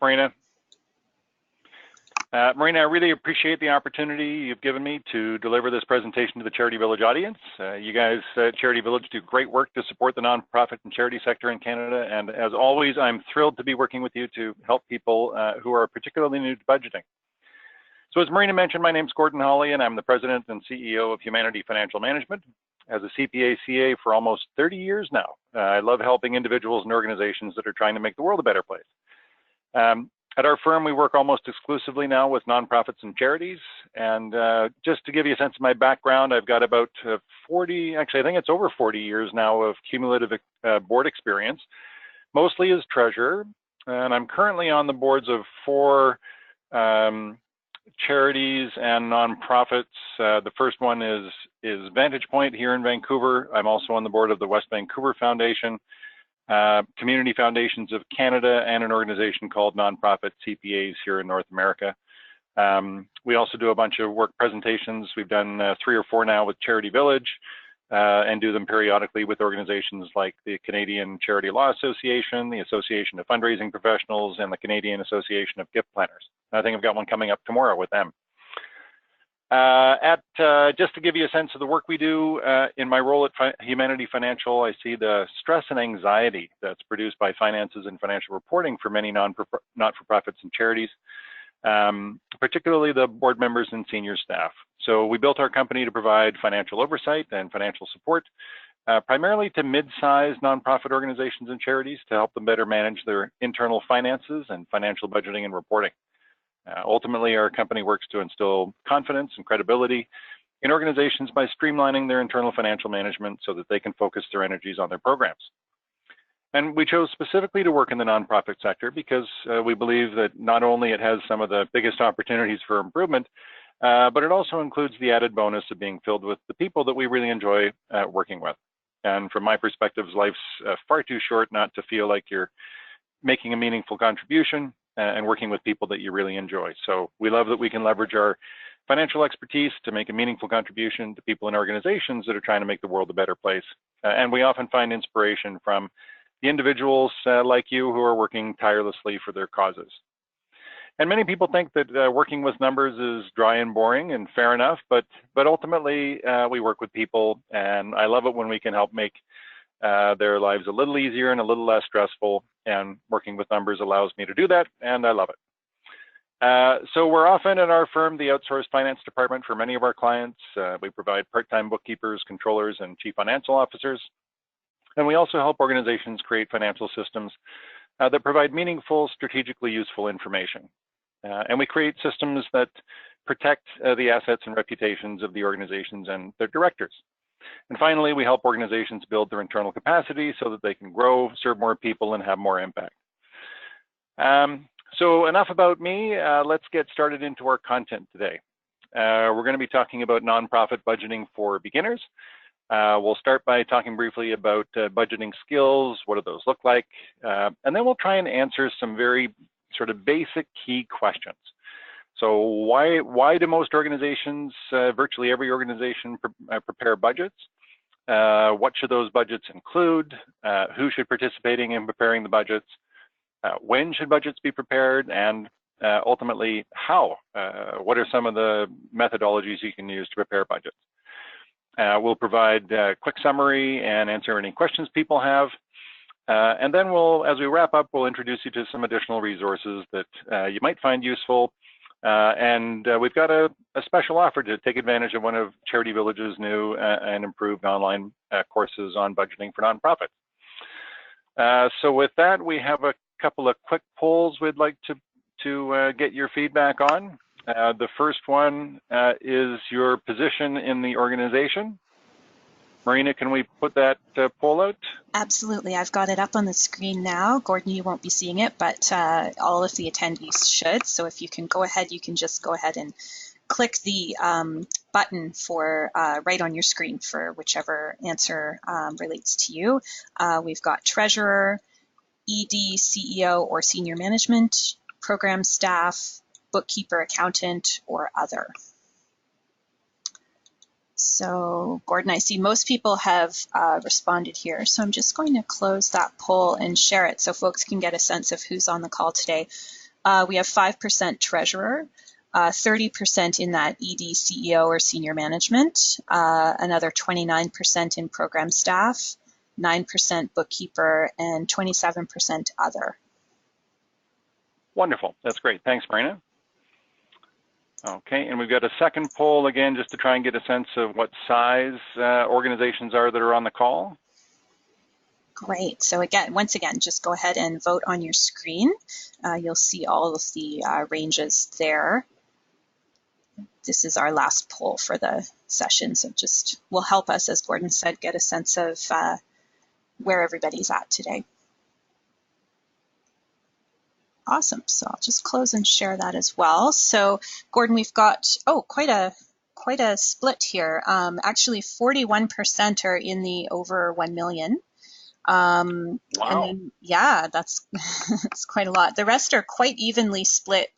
Marina. Marina, I really appreciate the opportunity you've given me to deliver this presentation to the Charity Village audience. You guys at Charity Village do great work to support the nonprofit and charity sector in Canada, and as always, I'm thrilled to be working with you to help people who are particularly new to budgeting. So as Marina mentioned, my name's Gordon Hawley, and I'm the President and CEO of Humanity Financial Management. As a CPA CA for almost 30 years now, I love helping individuals and organizations that are trying to make the world a better place. At our firm, we work almost exclusively now with nonprofits and charities. And just to give you a sense of my background, I've got about 40, actually, I think it's over 40 years now of cumulative board experience, mostly as treasurer. And I'm currently on the boards of 4 charities and nonprofits. The first one is Vantage Point here in Vancouver. I'm also on the board of the West Vancouver Foundation, Community Foundations of Canada, and an organization called Nonprofit CPAs here in North America. We also do a bunch of work presentations. We've done 3 or 4 now with Charity Village, and do them periodically with organizations like the Canadian Charity Law Association, the Association of Fundraising Professionals, and the Canadian Association of Gift Planners. I think I've got one coming up tomorrow with them. Just to give you a sense of the work we do, in my role at Humanity Financial, I see the stress and anxiety that's produced by finances and financial reporting for many not-for-profits and charities, particularly the board members and senior staff. So we built our company to provide financial oversight and financial support, primarily to mid-sized nonprofit organizations and charities to help them better manage their internal finances and financial budgeting and reporting. Ultimately, our company works to instill confidence and credibility in organizations by streamlining their internal financial management so that they can focus their energies on their programs. And we chose specifically to work in the nonprofit sector because we believe that not only it has some of the biggest opportunities for improvement, but it also includes the added bonus of being filled with the people that we really enjoy working with. And from my perspective, life's far too short not to feel like you're making a meaningful contribution and working with people that you really enjoy. So we love that we can leverage our financial expertise to make a meaningful contribution to people and organizations that are trying to make the world a better place. And we often find inspiration from the individuals like you who are working tirelessly for their causes. And many people think that working with numbers is dry and boring, and fair enough, but ultimately we work with people, and I love it when we can help make their lives a little easier and a little less stressful, and working with numbers allows me to do that, and I love it. So we're often at our firm the outsourced finance department for many of our clients. We provide part-time bookkeepers, controllers, and chief financial officers. And we also help organizations create financial systems that provide meaningful, strategically useful information. And we create systems that protect the assets and reputations of the organizations and their directors. And finally, we help organizations build their internal capacity so that they can grow, serve more people, and have more impact. So enough about me. Let's get started into our content today. We're going to be talking about nonprofit budgeting for beginners. We'll start by talking briefly about budgeting skills. What do those look like? And then we'll try and answer some very sort of basic key questions. So why do most organizations, virtually every organization, prepare budgets? What should those budgets include? Who should participating in preparing the budgets? When should budgets be prepared? And ultimately, how? What are some of the methodologies you can use to prepare budgets? We'll provide a quick summary and answer any questions people have. And then as we wrap up, we'll introduce you to some additional resources that you might find useful. And we've got a special offer to take advantage of one of Charity Village's new and improved online courses on budgeting for nonprofits. So with that, we have a couple of quick polls we'd like to get your feedback on. The first one is your position in the organization. Marina, can we put that poll out? Absolutely. I've got it up on the screen now. Gordon, you won't be seeing it, but all of the attendees should. So if you can go ahead, you can just go ahead and click the button for right on your screen for whichever answer relates to you. We've got treasurer, ED, CEO, or senior management, program staff, bookkeeper, accountant, or other. So Gordon, I see most people have responded here. So I'm just going to close that poll and share it so folks can get a sense of who's on the call today. we have 5% treasurer, 30% in that ED, CEO, or senior management, another 29% in program staff, 9% bookkeeper, and 27% other. Wonderful. That's great. Thanks, Marina. Okay, and we've got a second poll again, just to try and get a sense of what size organizations are that are on the call. Great. So again, once again, just go ahead and vote on your screen. You'll see all of the ranges there. This is our last poll for the session, so just will help us, as Gordon said, get a sense of where everybody's at today. Awesome. So I'll just close and share that as well. So Gordon, we've got quite a split here. Actually, 41% are in the over 1 million. Wow. And then, yeah, that's that's quite a lot. The rest are quite evenly split.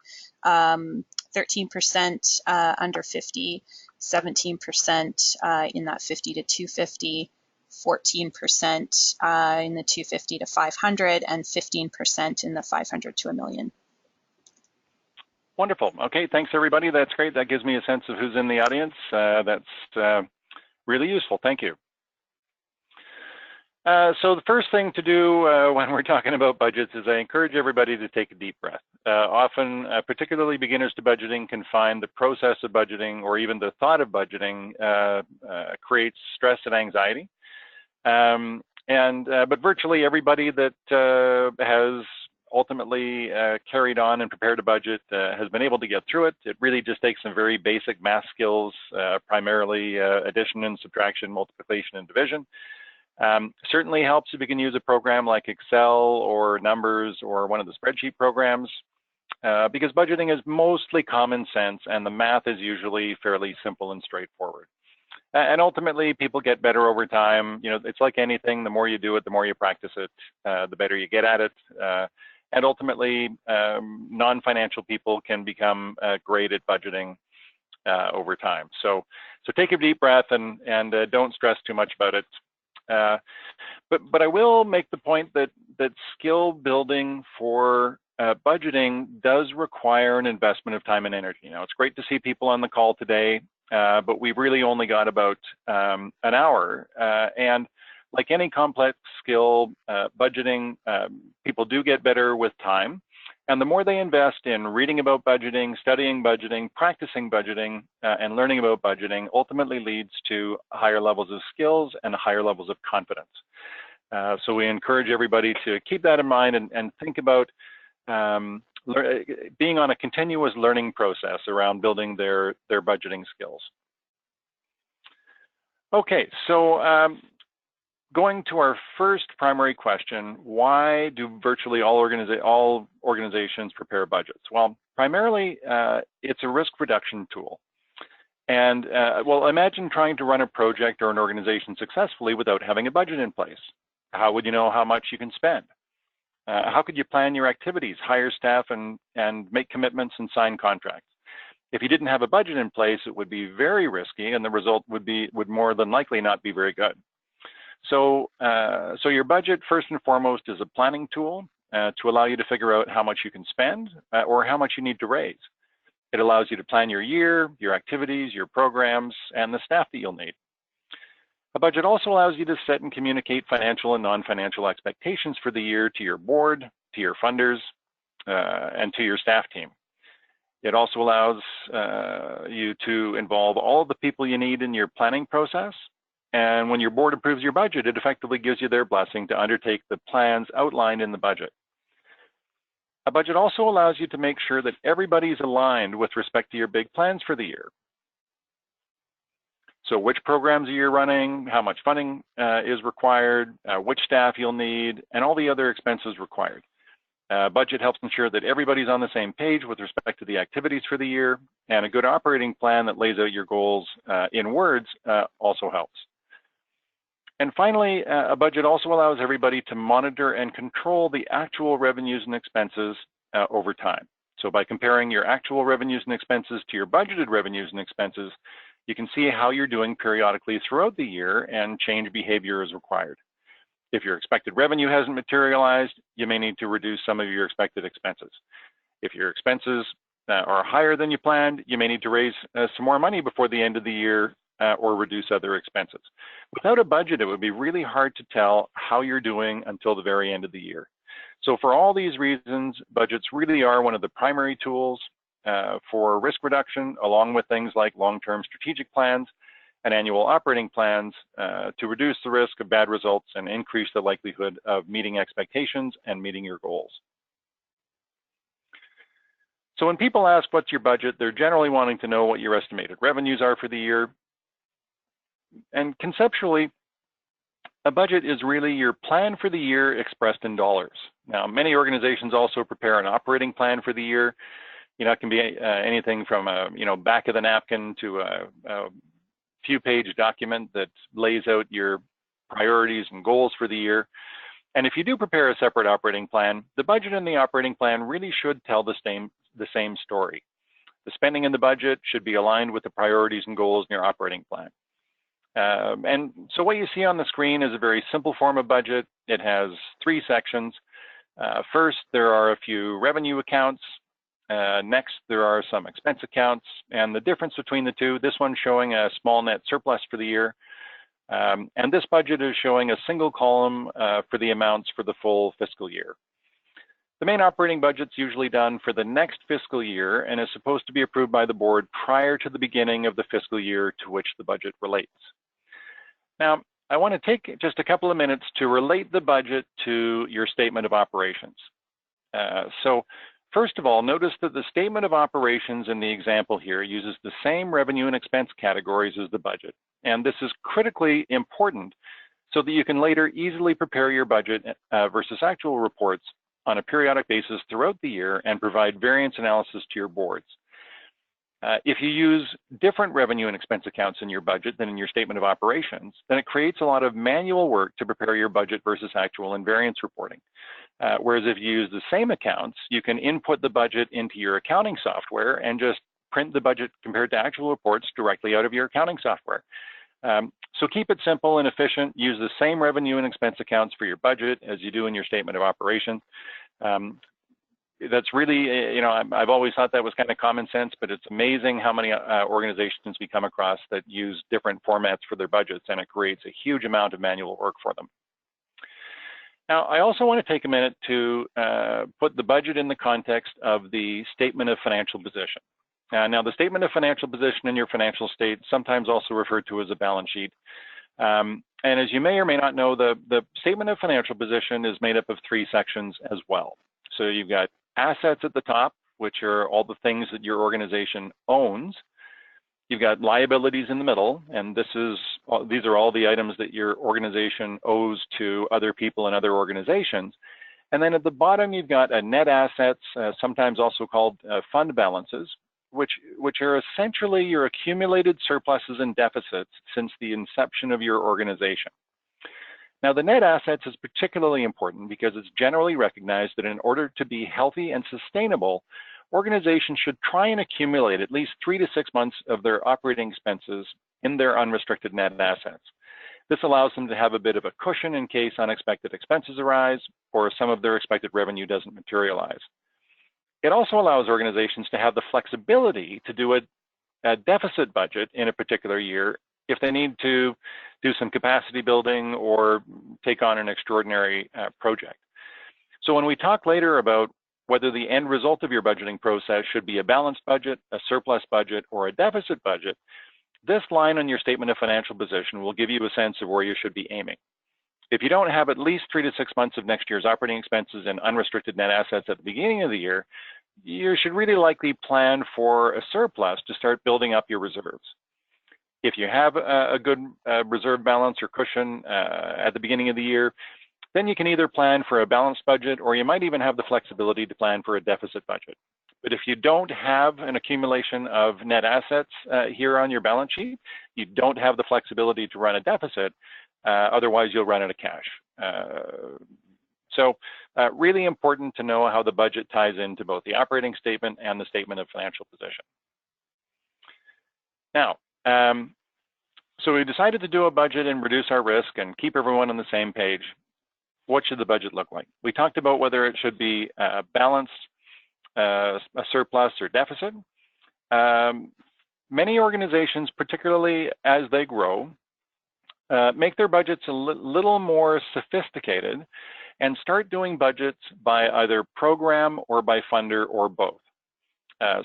13% under 50, 17% in that 50 to 250, 14% in the 250 to 500, and 15% in the 500 to 1 million. Wonderful. Okay, thanks everybody. That's great. That gives me a sense of who's in the audience. That's really useful. Thank you. So the first thing to do when we're talking about budgets is I encourage everybody to take a deep breath. Often, particularly beginners to budgeting can find the process of budgeting or even the thought of budgeting creates stress and anxiety. But virtually everybody that has ultimately carried on and prepared a budget has been able to get through it. It really just takes some very basic math skills, primarily addition and subtraction, multiplication and division. Certainly helps if you can use a program like Excel or Numbers or one of the spreadsheet programs, because budgeting is mostly common sense and the math is usually fairly simple and straightforward. And ultimately, people get better over time. You know, it's like anything, the more you do it, the more you practice it, the better you get at it. And ultimately, non-financial people can become great at budgeting over time. So take a deep breath and don't stress too much about it. But I will make the point that skill building for budgeting does require an investment of time and energy. Now, it's great to see people on the call today, but we've really only got about an hour. And like any complex skill, budgeting, people do get better with time. And the more they invest in reading about budgeting, studying budgeting, practicing budgeting, and learning about budgeting, ultimately leads to higher levels of skills and higher levels of confidence. So we encourage everybody to keep that in mind and think about being on a continuous learning process around building their budgeting skills. Okay, so going to our first primary question, why do virtually all organizations prepare budgets? Well, primarily, it's a risk reduction tool. And well, imagine trying to run a project or an organization successfully without having a budget in place. How would you know how much you can spend? How could you plan your activities, hire staff, and make commitments and sign contracts? If you didn't have a budget in place, it would be very risky, and the result would more than likely not be very good. So your budget, first and foremost, is a planning tool to allow you to figure out how much you can spend or how much you need to raise. It allows you to plan your year, your activities, your programs, and the staff that you'll need. A budget also allows you to set and communicate financial and non-financial expectations for the year to your board, to your funders, and to your staff team. It also allows you to involve all of the people you need in your planning process. And when your board approves your budget, it effectively gives you their blessing to undertake the plans outlined in the budget. A budget also allows you to make sure that everybody's aligned with respect to your big plans for the year. So which programs are you running, how much funding is required, which staff you'll need, and all the other expenses required. Budget helps ensure that everybody's on the same page with respect to the activities for the year, and a good operating plan that lays out your goals in words also helps. And finally, a budget also allows everybody to monitor and control the actual revenues and expenses over time. So by comparing your actual revenues and expenses to your budgeted revenues and expenses, you can see how you're doing periodically throughout the year and change behavior as required. If your expected revenue hasn't materialized, you may need to reduce some of your expected expenses. If your expenses are higher than you planned, you may need to raise some more money before the end of the year or reduce other expenses. Without a budget, it would be really hard to tell how you're doing until the very end of the year. So for all these reasons, budgets really are one of the primary tools for risk reduction, along with things like long-term strategic plans and annual operating plans to reduce the risk of bad results and increase the likelihood of meeting expectations and meeting your goals. So when people ask what's your budget, they're generally wanting to know what your estimated revenues are for the year. And conceptually, a budget is really your plan for the year expressed in dollars. Now, many organizations also prepare an operating plan for the year. You know, it can be anything from a back of the napkin to a few-page document that lays out your priorities and goals for the year. And if you do prepare a separate operating plan, the budget and the operating plan really should tell the same story. The spending in the budget should be aligned with the priorities and goals in your operating plan. And so what you see on the screen is a very simple form of budget. It has 3 sections. First, there are a few revenue accounts. Next, there are some expense accounts. And the difference between the two, this one's showing a small net surplus for the year. And this budget is showing a single column for the amounts for the full fiscal year. The main operating budget's usually done for the next fiscal year and is supposed to be approved by the board prior to the beginning of the fiscal year to which the budget relates. Now, I want to take just a couple of minutes to relate the budget to your statement of operations. So first of all, notice that the statement of operations in the example here uses the same revenue and expense categories as the budget. And this is critically important so that you can later easily prepare your budget versus actual reports on a periodic basis throughout the year and provide variance analysis to your boards. If you use different revenue and expense accounts in your budget than in your statement of operations, then it creates a lot of manual work to prepare your budget versus actual and variance reporting. Whereas if you use the same accounts, you can input the budget into your accounting software and just print the budget compared to actual reports directly out of your accounting software. So keep it simple and efficient. Use the same revenue and expense accounts for your budget as you do in your statement of operations. That's really, I've always thought that was kind of common sense, but it's amazing how many organizations we come across that use different formats for their budgets, and it creates a huge amount of manual work for them. Now, I also want to take a minute to put the budget in the context of the statement of financial position. Now, the statement of financial position in your financial state, sometimes also referred to as a balance sheet. And as you may or may not know, the statement of financial position is made up of 3 sections as well. So you've got assets at the top, which are all the things that your organization owns. You've got liabilities in the middle, and these are all the items that your organization owes to other people and other organizations. And then at the bottom, you've got a net assets, sometimes also called fund balances, which are essentially your accumulated surpluses and deficits since the inception of your organization. Now, the net assets is particularly important because it's generally recognized that in order to be healthy and sustainable, organizations should try and accumulate at least 3 to 6 months of their operating expenses in their unrestricted net assets. This allows them to have a bit of a cushion in case unexpected expenses arise or some of their expected revenue doesn't materialize. It also allows organizations to have the flexibility to do a deficit budget in a particular year if they need to do some capacity building or take on an extraordinary project. So when we talk later about whether the end result of your budgeting process should be a balanced budget, a surplus budget, or a deficit budget, this line on your statement of financial position will give you a sense of where you should be aiming. If you don't have at least 3 to 6 months of next year's operating expenses and unrestricted net assets at the beginning of the year, you should really likely plan for a surplus to start building up your reserves. If you have a good reserve balance or cushion at the beginning of the year, then you can either plan for a balanced budget, or you might even have the flexibility to plan for a deficit budget. But if you don't have an accumulation of net assets here on your balance sheet, you don't have the flexibility to run a deficit, otherwise you'll run out of cash. So really important to know how the budget ties into both the operating statement and the statement of financial position. Now, so we decided to do a budget and reduce our risk and keep everyone on the same page. What should the budget look like? We talked about whether it should be balanced, a surplus or deficit. Many organizations, particularly as they grow, make their budgets a little more sophisticated and start doing budgets by either program or by funder or both.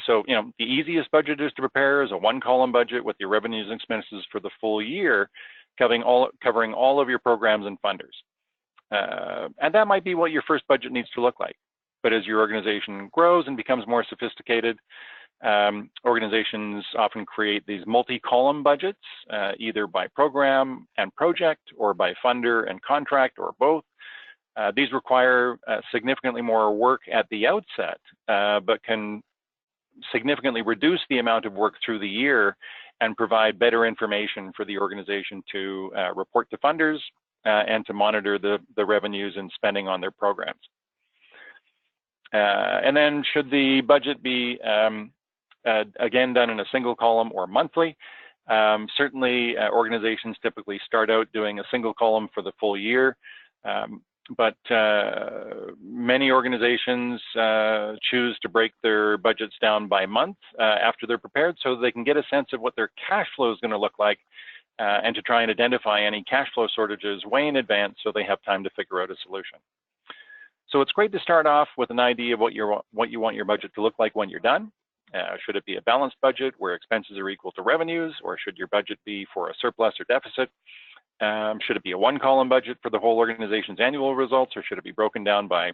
So, you know, the easiest budget is to prepare is a one-column budget with your revenues and expenses for the full year, covering all of your programs and funders. And that might be what your first budget needs to look like. But as your organization grows and becomes more sophisticated, organizations often create these multi-column budgets, either by program and project or by funder and contract or both. These require significantly more work at the outset, but can significantly reduce the amount of work through the year and provide better information for the organization to report to funders and to monitor the revenues and spending on their programs. And then should the budget be, again, done in a single column or monthly? Certainly, organizations typically start out doing a single column for the full year. But many organizations choose to break their budgets down by month after they're prepared so they can get a sense of what their cash flow is going to look like and to try and identify any cash flow shortages way in advance so they have time to figure out a solution. So it's great to start off with an idea of what you want your budget to look like when you're done. Should it be a balanced budget where expenses are equal to revenues, or should your budget be for a surplus or deficit? Should it be a one-column budget for the whole organization's annual results, or should it be broken down by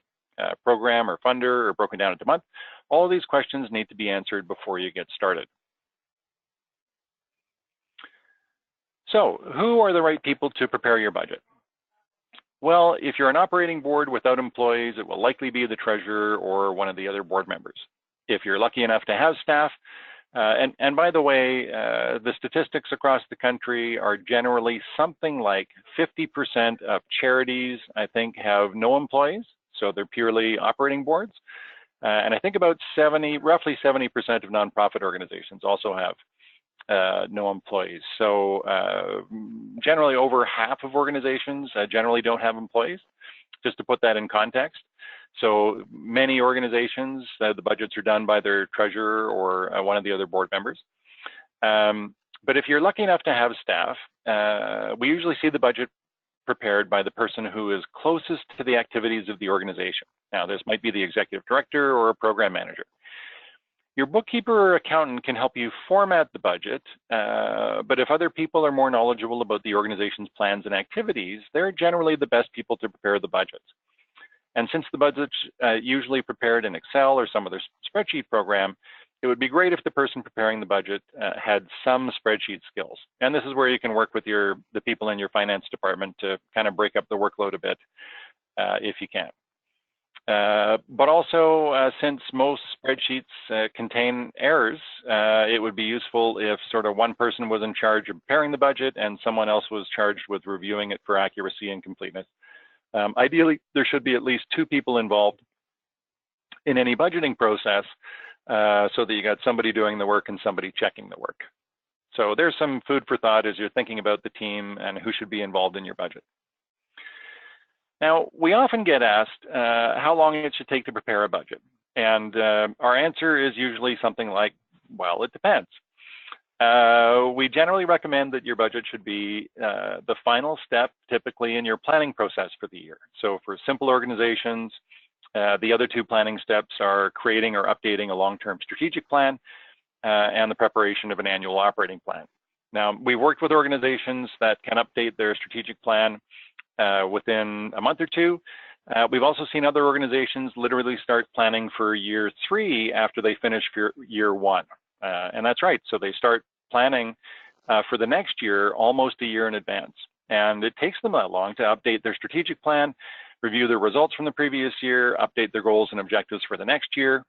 program or funder, or broken down into month? All of these questions need to be answered before you get started. So, who are the right people to prepare your budget? Well, if you're an operating board without employees, it will likely be the treasurer or one of the other board members. If you're lucky enough to have staff, and by the way, the statistics across the country are generally something like 50% of charities, I think, have no employees, so they're purely operating boards. And I think about roughly 70% of nonprofit organizations also have no employees. So generally over half of organizations generally don't have employees, just to put that in context. So many organizations, the budgets are done by their treasurer or one of the other board members. But if you're lucky enough to have staff, we usually see the budget prepared by the person who is closest to the activities of the organization. Now, this might be the executive director or a program manager. Your bookkeeper or accountant can help you format the budget, but if other people are more knowledgeable about the organization's plans and activities, they're generally the best people to prepare the budgets. And since the budget's usually prepared in Excel or some other spreadsheet program, it would be great if the person preparing the budget had some spreadsheet skills. And this is where you can work with the people in your finance department to kind of break up the workload a bit if you can. But also, since most spreadsheets contain errors, it would be useful if sort of one person was in charge of preparing the budget and someone else was charged with reviewing it for accuracy and completeness. Ideally, there should be at least two people involved in any budgeting process so that you got somebody doing the work and somebody checking the work. So there's some food for thought as you're thinking about the team and who should be involved in your budget. Now, we often get asked how long it should take to prepare a budget. And our answer is usually something like, well, it depends. We generally recommend that your budget should be the final step typically in your planning process for the year. So for simple organizations, the other two planning steps are creating or updating a long-term strategic plan and the preparation of an annual operating plan. Now, we worked with organizations that can update their strategic plan within a month or two. We've also seen other organizations literally start planning for year 3 after they finish year 1. And that's right. So they start planning for the next year almost a year in advance. And it takes them that long to update their strategic plan, review their results from the previous year, update their goals and objectives for the next year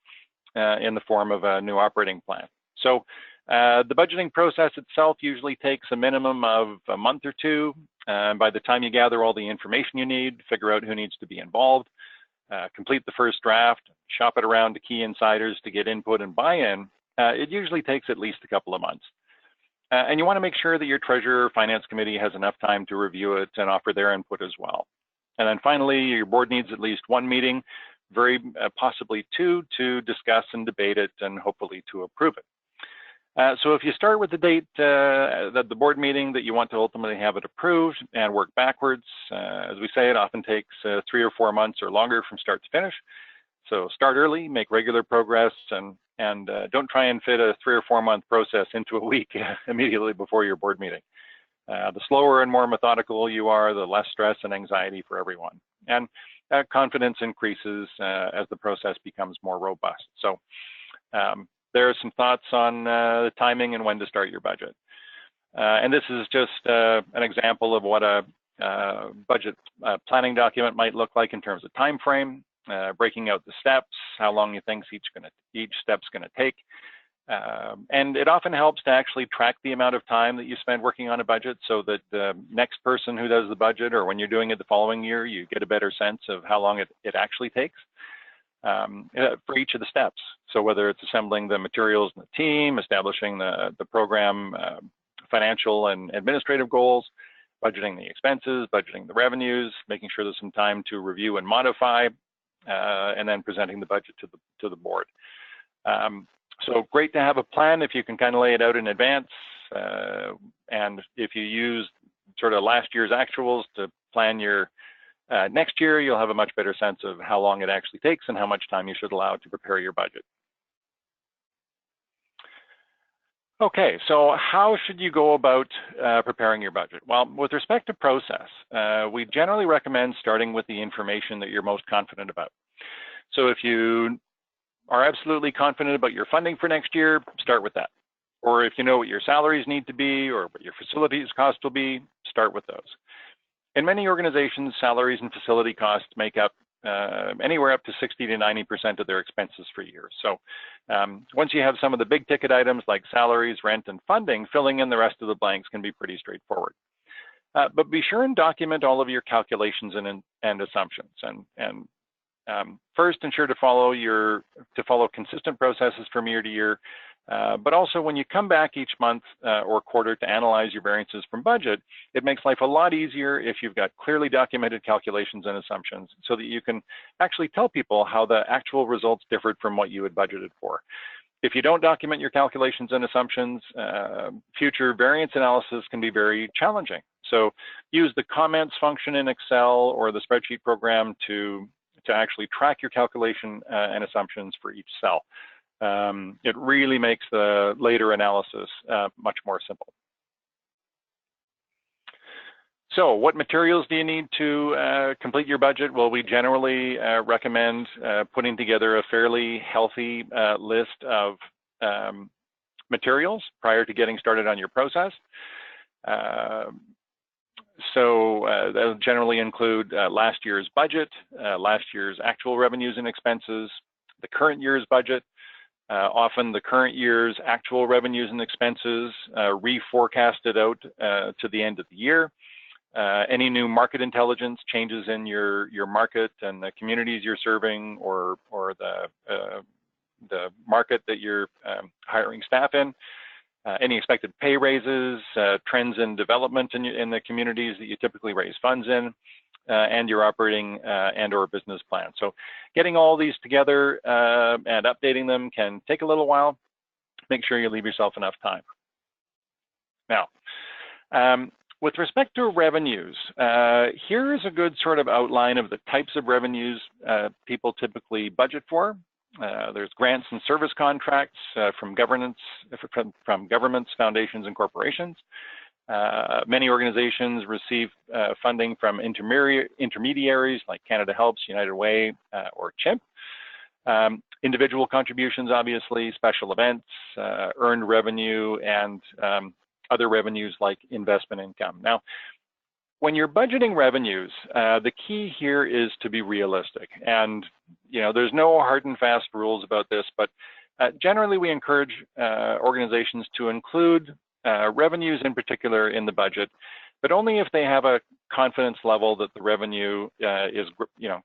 in the form of a new operating plan. So the budgeting process itself usually takes a minimum of a month or two. By the time you gather all the information you need, figure out who needs to be involved, complete the first draft, shop it around to key insiders to get input and buy-in, it usually takes at least a couple of months. And you want to make sure that your treasurer or finance committee has enough time to review it and offer their input as well. And then finally, your board needs at least one meeting very possibly two, to discuss and debate it and hopefully to approve it. So if you start with the date that the board meeting that you want to ultimately have it approved and work backwards, as we say, it often takes 3 or 4 months or longer from start to finish. So start early, make regular progress, and don't try and fit a 3 or 4 month process into a week immediately before your board meeting. The slower and more methodical you are, the less stress and anxiety for everyone. And confidence increases as the process becomes more robust. So there are some thoughts on the timing and when to start your budget. And this is just an example of what a budget planning document might look like in terms of time frame, breaking out the steps, how long you think each step's going to take. And it often helps to actually track the amount of time that you spend working on a budget, so that the next person who does the budget, or when you're doing it the following year, you get a better sense of how long it actually takes for each of the steps. So whether it's assembling the materials in the team, establishing the program financial and administrative goals, budgeting the expenses, budgeting the revenues, making sure there's some time to review and modify, and then presenting the budget to the board. So great to have a plan if you can kind of lay it out in advance. And if you use sort of last year's actuals to plan your next year, you'll have a much better sense of how long it actually takes and how much time you should allow to prepare your budget. Okay, so how should you go about preparing your budget? Well, with respect to process, we generally recommend starting with the information that you're most confident about. So if you are absolutely confident about your funding for next year, start with that. Or if you know what your salaries need to be or what your facilities cost will be, start with those. In many organizations, salaries and facility costs make up anywhere up to 60 to 90% of their expenses for years. So once you have some of the big ticket items like salaries, rent, and funding, filling in the rest of the blanks can be pretty straightforward. But be sure and document all of your calculations and assumptions. And first, ensure to follow consistent processes from year to year. But also, when you come back each month or quarter to analyze your variances from budget, it makes life a lot easier if you've got clearly documented calculations and assumptions, so that you can actually tell people how the actual results differed from what you had budgeted for. If you don't document your calculations and assumptions, future variance analysis can be very challenging. So use the comments function in Excel or the spreadsheet program to actually track your calculation and assumptions for each cell. It really makes the later analysis much more simple. So what materials do you need to complete your budget? Well, we generally recommend putting together a fairly healthy list of materials prior to getting started on your process. So that'll generally include last year's budget, last year's actual revenues and expenses, the current year's budget, often the current year's actual revenues and expenses reforecasted out to the end of the year, any new market intelligence, changes in your market and the communities you're serving, or the market that you're hiring staff in. Any expected pay raises, trends in development in the communities that you typically raise funds in, and your operating and or business plan. So getting all these together and updating them can take a little while. Make sure you leave yourself enough time. Now, with respect to revenues, here is a good sort of outline of the types of revenues people typically budget for. There's grants and service contracts from governments, foundations, and corporations. Many organizations receive funding from intermediaries like Canada Helps, United Way, or CHIMP. Individual contributions, obviously, special events, earned revenue, and other revenues like investment income. Now, when you're budgeting revenues, the key here is to be realistic. And there's no hard and fast rules about this, but generally we encourage organizations to include revenues in particular in the budget, but only if they have a confidence level that the revenue is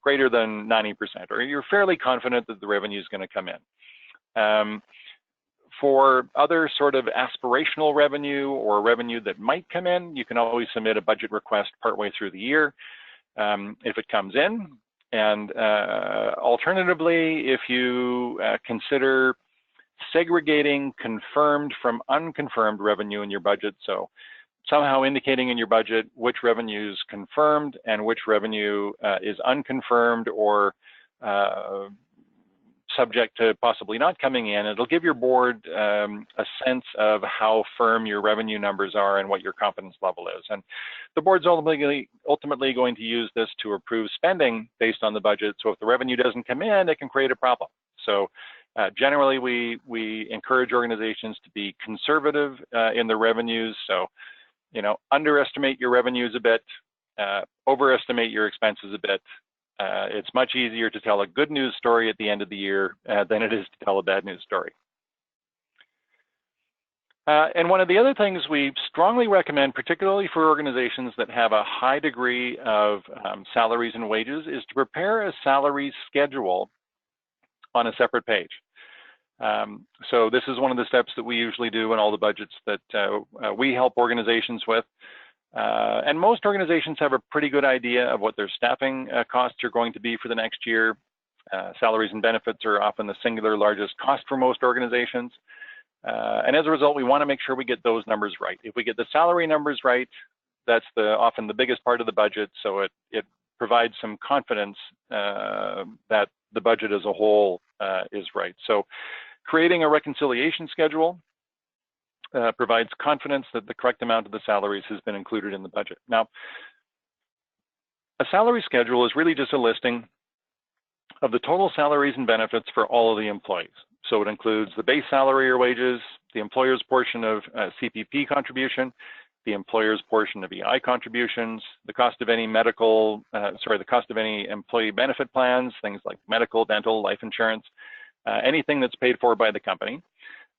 greater than 90%, or you're fairly confident that the revenue is going to come in. For other sort of aspirational revenue or revenue that might come in, you can always submit a budget request partway through the year if it comes in. And alternatively, if you consider segregating confirmed from unconfirmed revenue in your budget, so somehow indicating in your budget which revenue is confirmed and which revenue is unconfirmed or subject to possibly not coming in, it'll give your board a sense of how firm your revenue numbers are and what your confidence level is. And the board's ultimately going to use this to approve spending based on the budget. So if the revenue doesn't come in, it can create a problem. So generally, we encourage organizations to be conservative in their revenues. So, you know, underestimate your revenues a bit, overestimate your expenses a bit. It's much easier to tell a good news story at the end of the year than it is to tell a bad news story. And one of the other things we strongly recommend, particularly for organizations that have a high degree of salaries and wages, is to prepare a salary schedule on a separate page. So this is one of the steps that we usually do in all the budgets that we help organizations with. And most organizations have a pretty good idea of what their staffing costs are going to be for the next year. Salaries and benefits are often the singular largest cost for most organizations. And as a result, we want to make sure we get those numbers right. If we get the salary numbers right, that's often the biggest part of the budget. So it provides some confidence that the budget as a whole is right. So creating a reconciliation schedule provides confidence that the correct amount of the salaries has been included in the budget. Now, a salary schedule is really just a listing of the total salaries and benefits for all of the employees. So it includes the base salary or wages, the employer's portion of CPP contribution, the employer's portion of EI contributions, the cost of any the cost of any employee benefit plans, things like medical, dental, life insurance, anything that's paid for by the company,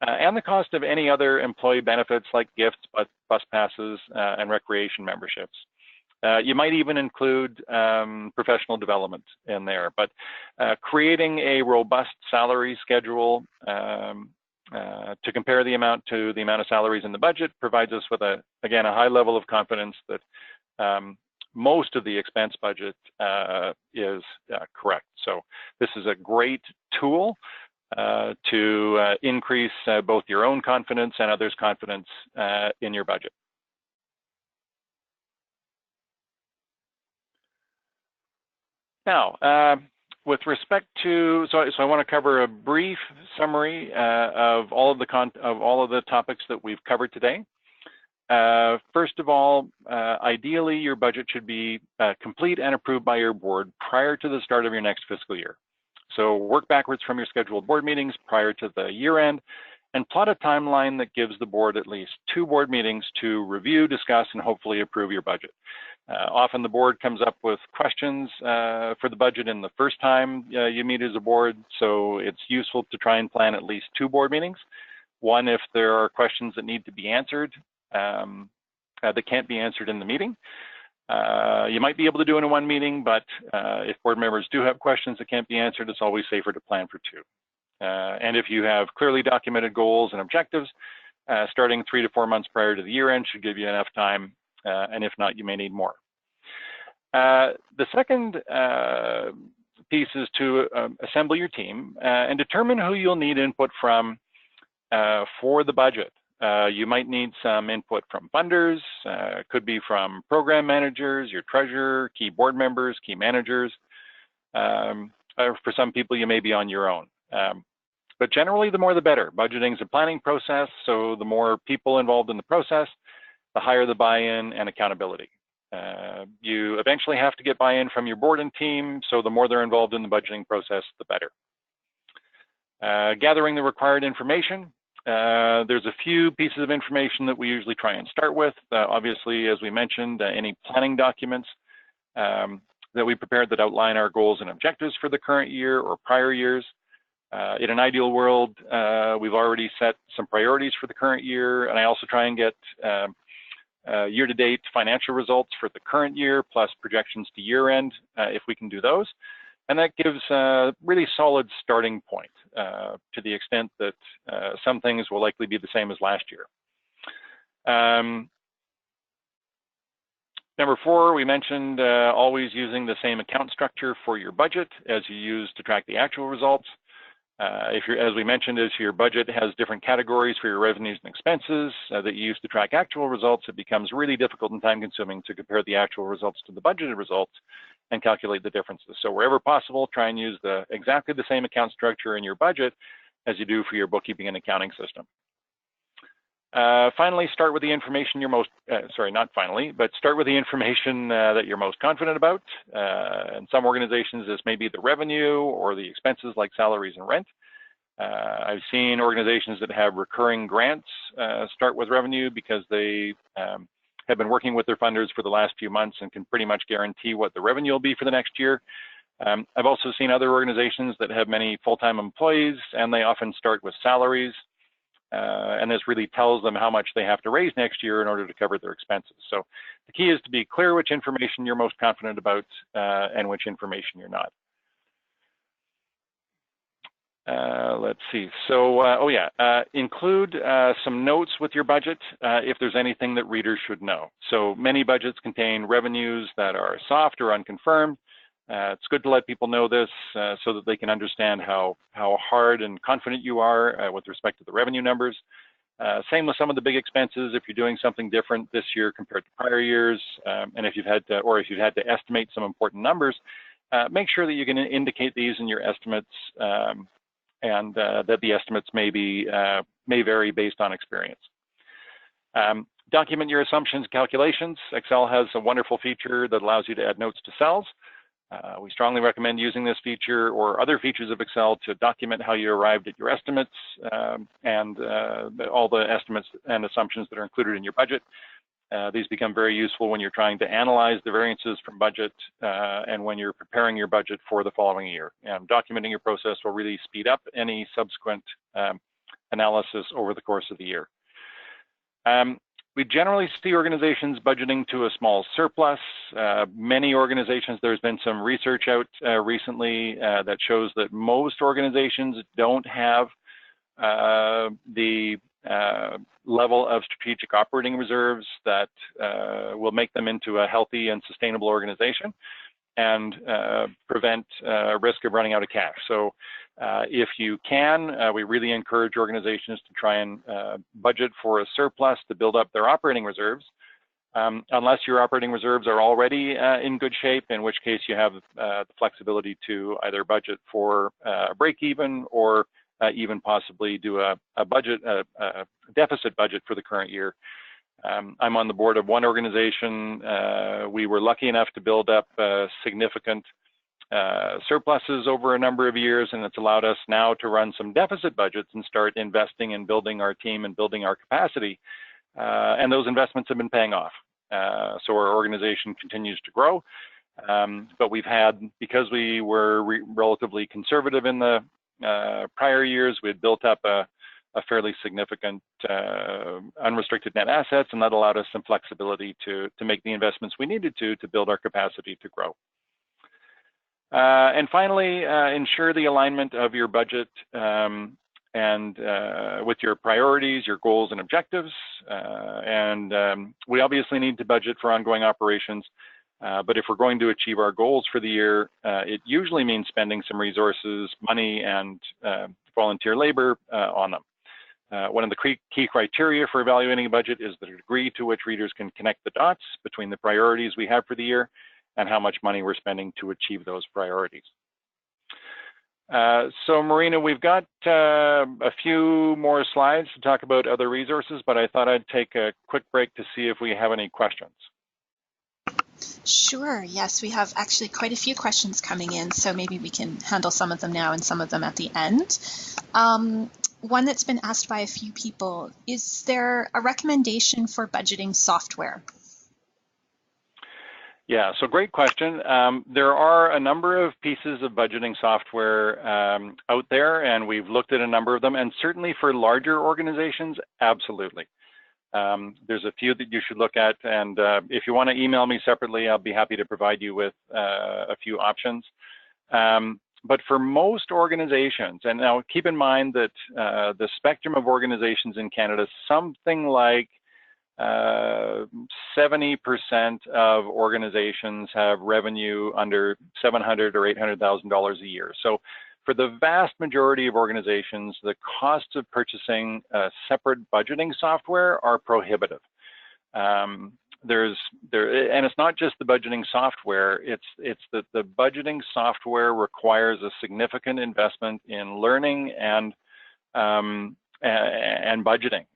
and the cost of any other employee benefits like gifts, bus passes, and recreation memberships. You might even include professional development in there, but creating a robust salary schedule to compare the amount to the amount of salaries in the budget provides us with, again, a high level of confidence that most of the expense budget is correct. So this is a great tool to increase both your own confidence and others' confidence in your budget. Now, with respect to, so I want to cover a brief summary of all of the topics that we've covered today. First of all, ideally, your budget should be complete and approved by your board prior to the start of your next fiscal year. So work backwards from your scheduled board meetings prior to the year end and plot a timeline that gives the board at least 2 board meetings to review, discuss, and hopefully approve your budget. Often the board comes up with questions for the budget in the first time you meet as a board, so it's useful to try and plan at least 2 board meetings. One, if there are questions that need to be answered that can't be answered in the meeting. You might be able to do it in 1 meeting, but if board members do have questions that can't be answered, it's always safer to plan for 2. And if you have clearly documented goals and objectives, starting 3 to 4 months prior to the year end should give you enough time, and if not, you may need more. The second piece is to assemble your team and determine who you'll need input from for the budget. You might need some input from funders, could be from program managers, your treasurer, key board members, key managers. For some people, you may be on your own. But generally, the more the better. Budgeting is a planning process, so the more people involved in the process, the higher the buy-in and accountability. You eventually have to get buy-in from your board and team, so the more they're involved in the budgeting process, the better. Gathering the required information. There's a few pieces of information that we usually try and start with. Obviously, as we mentioned, any planning documents that we prepared that outline our goals and objectives for the current year or prior years. In an ideal world, we've already set some priorities for the current year, and I also try and get year-to-date financial results for the current year, plus projections to year-end, if we can do those. And that gives a really solid starting point to the extent that some things will likely be the same as last year. Number 4, we mentioned always using the same account structure for your budget as you use to track the actual results. As we mentioned, as your budget has different categories for your revenues and expenses that you use to track actual results, it becomes really difficult and time consuming to compare the actual results to the budgeted results and calculate the differences. So wherever possible, try and use exactly the same account structure in your budget as you do for your bookkeeping and accounting system. Finally, start with the information you're most, start with the information that you're most confident about. In some organizations, this may be the revenue or the expenses like salaries and rent. I've seen organizations that have recurring grants start with revenue because they have been working with their funders for the last few months and can pretty much guarantee what the revenue will be for the next year. I've also seen other organizations that have many full-time employees, and they often start with salaries. And this really tells them how much they have to raise next year in order to cover their expenses. So the key is to be clear which information you're most confident about and which information you're not. Let's see. So, include some notes with your budget if there's anything that readers should know. So many budgets contain revenues that are soft or unconfirmed. It's good to let people know this so that they can understand how hard and confident you are with respect to the revenue numbers. Same with some of the big expenses. If you're doing something different this year compared to prior years, and if you've had to estimate some important numbers, make sure that you can indicate these in your estimates, and that the estimates may vary based on experience. Document your assumptions and calculations. Excel has a wonderful feature that allows you to add notes to cells. We strongly recommend using this feature or other features of Excel to document how you arrived at your estimates and all the estimates and assumptions that are included in your budget. These become very useful when you're trying to analyze the variances from budget and when you're preparing your budget for the following year. And documenting your process will really speed up any subsequent analysis over the course of the year. We generally see organizations budgeting to a small surplus. Many organizations, there's been some research out recently that shows that most organizations don't have the level of strategic operating reserves that will make them into a healthy and sustainable organization and prevent risk of running out of cash. So if you can, we really encourage organizations to try and budget for a surplus to build up their operating reserves, unless your operating reserves are already in good shape, in which case you have the flexibility to either budget for a break even or even possibly do a deficit budget for the current year. I'm on the board of one organization. We were lucky enough to build up significant surpluses over a number of years, and it's allowed us now to run some deficit budgets and start investing in building our team and building our capacity. And those investments have been paying off. So our organization continues to grow. But we've had, because we were relatively conservative in the prior years, we had built up a fairly significant unrestricted net assets, and that allowed us some flexibility to make the investments we needed to build our capacity to grow. And finally, ensure the alignment of your budget and with your priorities, your goals and objectives. We obviously need to budget for ongoing operations, but if we're going to achieve our goals for the year, it usually means spending some resources, money, and volunteer labor on them. One of the key criteria for evaluating a budget is the degree to which readers can connect the dots between the priorities we have for the year and how much money we're spending to achieve those priorities. So Marina, we've got a few more slides to talk about other resources, but I thought I'd take a quick break to see if we have any questions. Sure, yes, we have actually quite a few questions coming in, so maybe we can handle some of them now and some of them at the end. One that's been asked by a few people, is there a recommendation for budgeting software? Yeah, so great question. There are a number of pieces of budgeting software out there, and we've looked at a number of them, and certainly for larger organizations, absolutely. There's a few that you should look at, and if you want to email me separately, I'll be happy to provide you with a few options. But for most organizations, and now keep in mind that the spectrum of organizations in Canada, something like 70% of organizations have revenue under $700,000 or $800,000 a year. So for the vast majority of organizations, the costs of purchasing separate budgeting software are prohibitive. And it's not just the budgeting software, it's that the budgeting software requires a significant investment in learning and budgeting.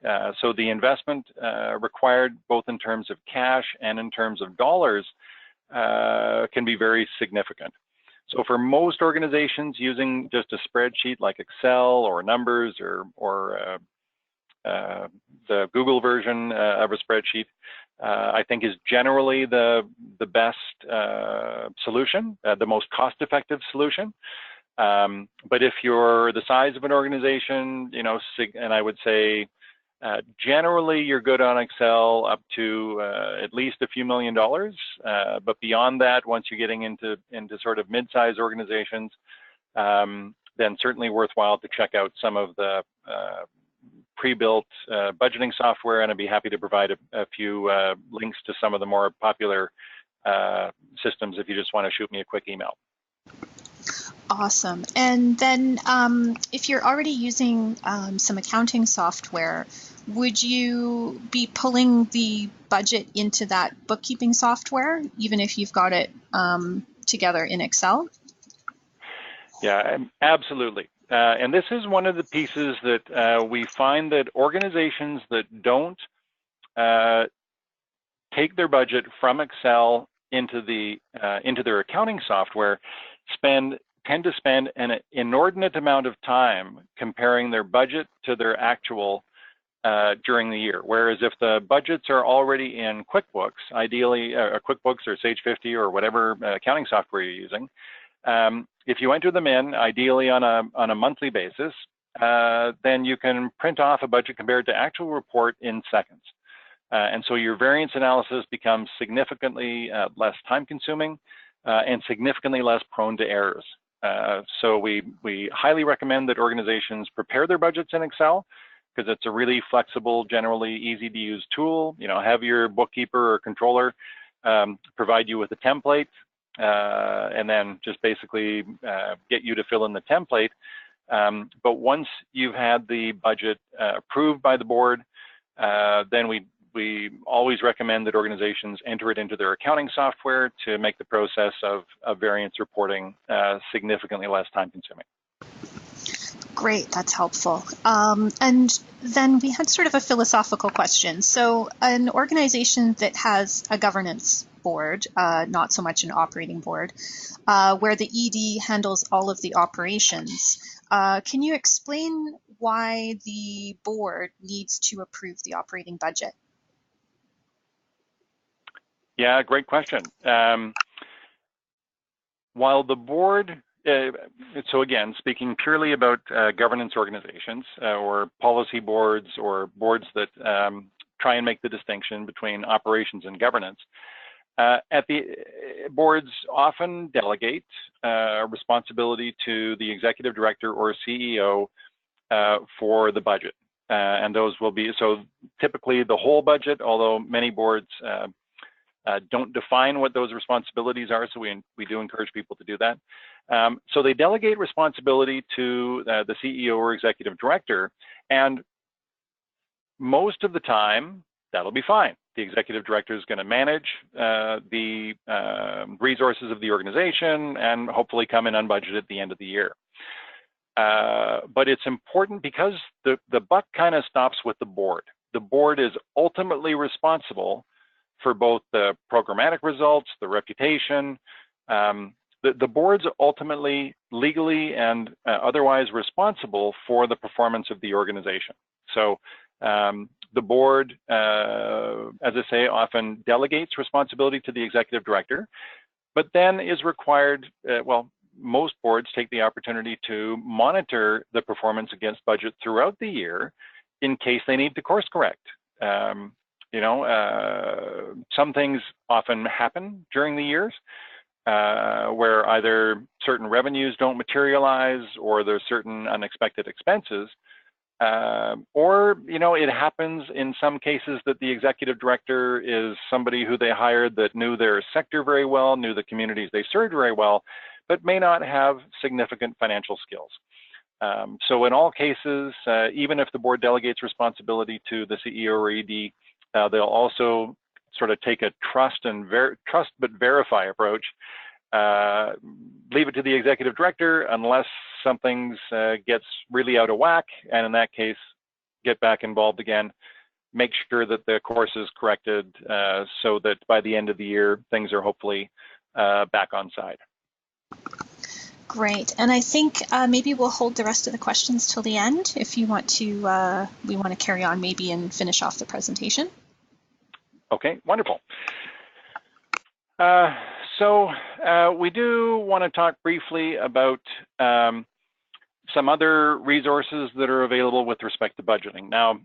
So the investment required both in terms of cash and in terms of dollars can be very significant. So for most organizations, using just a spreadsheet like Excel or Numbers or the Google version of a spreadsheet, I think is generally the best solution, the most cost-effective solution. But if you're the size of an organization, you know, and I would say generally you're good on Excel up to at least a few $1 million. But beyond that, once you're getting into sort of mid-sized organizations, then certainly worthwhile to check out some of the pre-built budgeting software, and I'd be happy to provide a few links to some of the more popular systems if you just want to shoot me a quick email. Awesome. And then if you're already using some accounting software, would you be pulling the budget into that bookkeeping software, even if you've got it together in Excel? Yeah, absolutely. And this is one of the pieces that we find that organizations that don't take their budget from Excel into their accounting software tend to spend an inordinate amount of time comparing their budget to their actual during the year. Whereas if the budgets are already in QuickBooks, ideally QuickBooks or Sage 50 or whatever accounting software you're using, if you enter them in, ideally on a monthly basis, then you can print off a budget compared to actual report in seconds. And so your variance analysis becomes significantly less time consuming and significantly less prone to errors. So we highly recommend that organizations prepare their budgets in Excel, because it's a really flexible, generally easy to use tool. You know, have your bookkeeper or controller provide you with a template, and then just basically get you to fill in the template. But once you've had the budget approved by the board, then we always recommend that organizations enter it into their accounting software to make the process of variance reporting significantly less time consuming. Great, that's helpful. And then we had sort of a philosophical question. So an organization that has a governance board, not so much an operating board, where the ED handles all of the operations, can you explain why the board needs to approve the operating budget? Yeah, great question. While the board, so again, speaking purely about governance organizations or policy boards or boards that try and make the distinction between operations and governance, boards often delegate responsibility to the executive director or CEO for the budget. And those will be, so typically the whole budget, although many boards don't define what those responsibilities are, so we do encourage people to do that. So they delegate responsibility to the CEO or executive director, and most of the time, that'll be fine. The executive director is going to manage the resources of the organization and hopefully come in unbudgeted at the end of the year. But it's important because the buck kind of stops with the board. The board is ultimately responsible for both the programmatic results, the reputation. The board's ultimately legally and otherwise responsible for the performance of the organization. So the board, as I say, often delegates responsibility to the executive director, but then is required, well, most boards take the opportunity to monitor the performance against budget throughout the year in case they need to course correct. You know, some things often happen during the years where either certain revenues don't materialize or there's certain unexpected expenses. Or, it happens in some cases that the executive director is somebody who they hired that knew their sector very well, knew the communities they served very well, but may not have significant financial skills. So in all cases, even if the board delegates responsibility to the CEO or ED, they'll also sort of take a trust but verify approach. Leave it to the executive director unless something gets really out of whack, and in that case, get back involved again. Make sure that the course is corrected so that by the end of the year, things are hopefully back on side. Great, and I think maybe we'll hold the rest of the questions till the end if you want to, we want to carry on maybe and finish off the presentation. Okay, wonderful. So we do want to talk briefly about some other resources that are available with respect to budgeting. Now,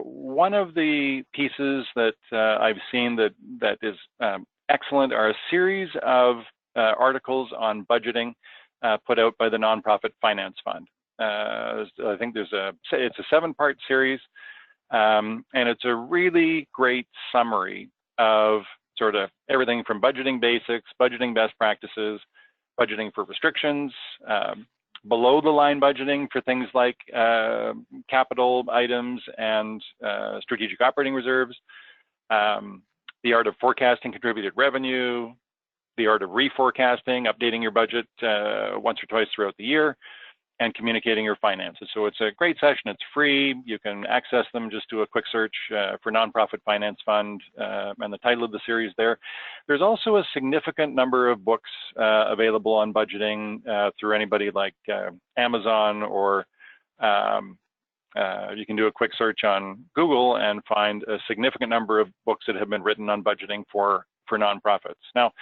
one of the pieces that I've seen that is excellent are a series of articles on budgeting put out by the Nonprofit Finance Fund. I think it's a 7-part series, and it's a really great summary of sort of everything from budgeting basics, budgeting best practices, budgeting for restrictions, below the line budgeting for things like capital items and strategic operating reserves, the art of forecasting contributed revenue, the art of reforecasting, updating your budget once or twice throughout the year, and communicating your finances. So it's a great session. It's free. You can access them. Just do a quick search for Nonprofit Finance Fund and the title of the series there. There's also a significant number of books available on budgeting through anybody like Amazon, or you can do a quick search on Google and find a significant number of books that have been written on budgeting for nonprofits. Now,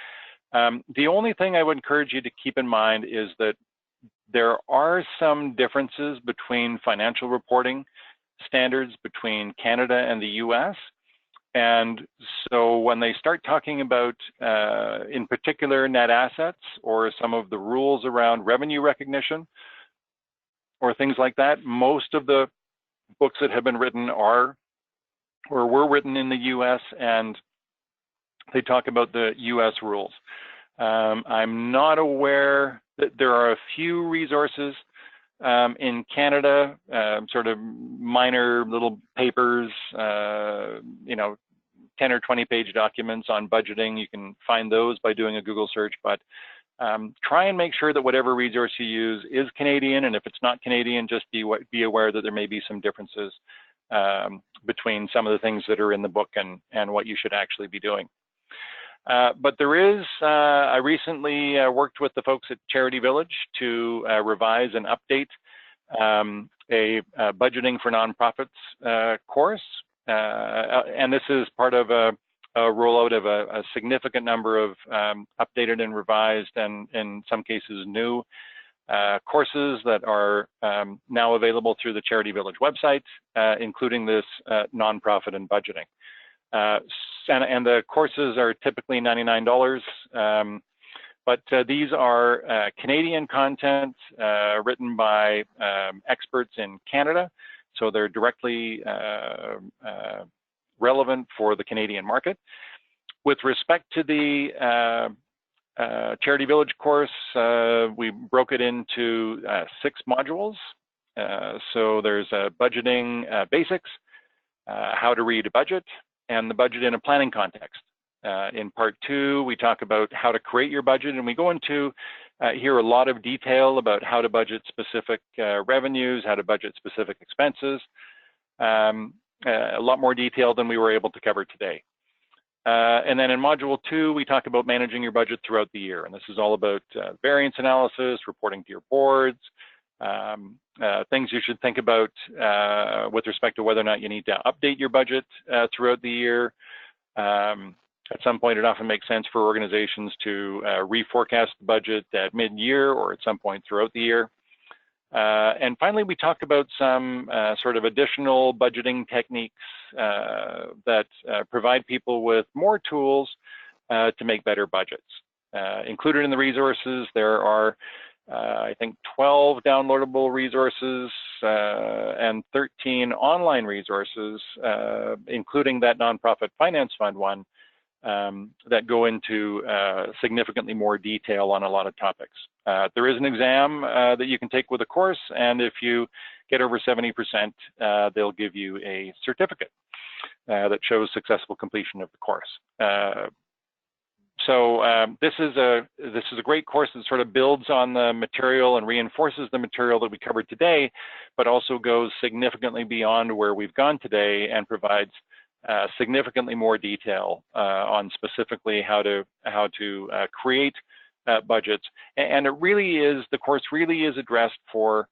the only thing I would encourage you to keep in mind is that there are some differences between financial reporting standards between Canada and the US. And so when they start talking about, in particular, net assets or some of the rules around revenue recognition or things like that, most of the books that have been written are or were written in the US, and they talk about the US rules. I'm not aware that there are a few resources in Canada, sort of minor little papers, 10 or 20 page documents on budgeting. You can find those by doing a Google search, but try and make sure that whatever resource you use is Canadian, and if it's not Canadian, just be aware that there may be some differences between some of the things that are in the book and what you should actually be doing. But there is, I recently worked with the folks at Charity Village to revise and update a budgeting for nonprofits course. And this is part of a rollout of a significant number of updated and revised and in some cases new courses that are now available through the Charity Village website, including this nonprofit and budgeting. And the courses are typically $99, but these are Canadian content written by experts in Canada, so they're directly relevant for the Canadian market. With respect to the Charity Village course, we broke it into 6 modules. So there's budgeting basics, how to read a budget, and the budget in a planning context. In part 2, we talk about how to create your budget, and we go into here a lot of detail about how to budget specific revenues, how to budget specific expenses, a lot more detail than we were able to cover today. And then in module 2, we talk about managing your budget throughout the year, and this is all about variance analysis, reporting to your boards, things you should think about with respect to whether or not you need to update your budget throughout the year. At some point, it often makes sense for organizations to reforecast the budget at mid-year or at some point throughout the year. And finally, we talk about some sort of additional budgeting techniques that provide people with more tools to make better budgets. Included in the resources, there are I think 12 downloadable resources and 13 online resources, including that nonprofit finance fund one, that go into significantly more detail on a lot of topics. There is an exam that you can take with a course, and if you get over 70%, they'll give you a certificate that shows successful completion of the course. So this is a great course that sort of builds on the material and reinforces the material that we covered today, but also goes significantly beyond where we've gone today and provides significantly more detail on specifically how to create budgets. And it really is, the course really is addressed for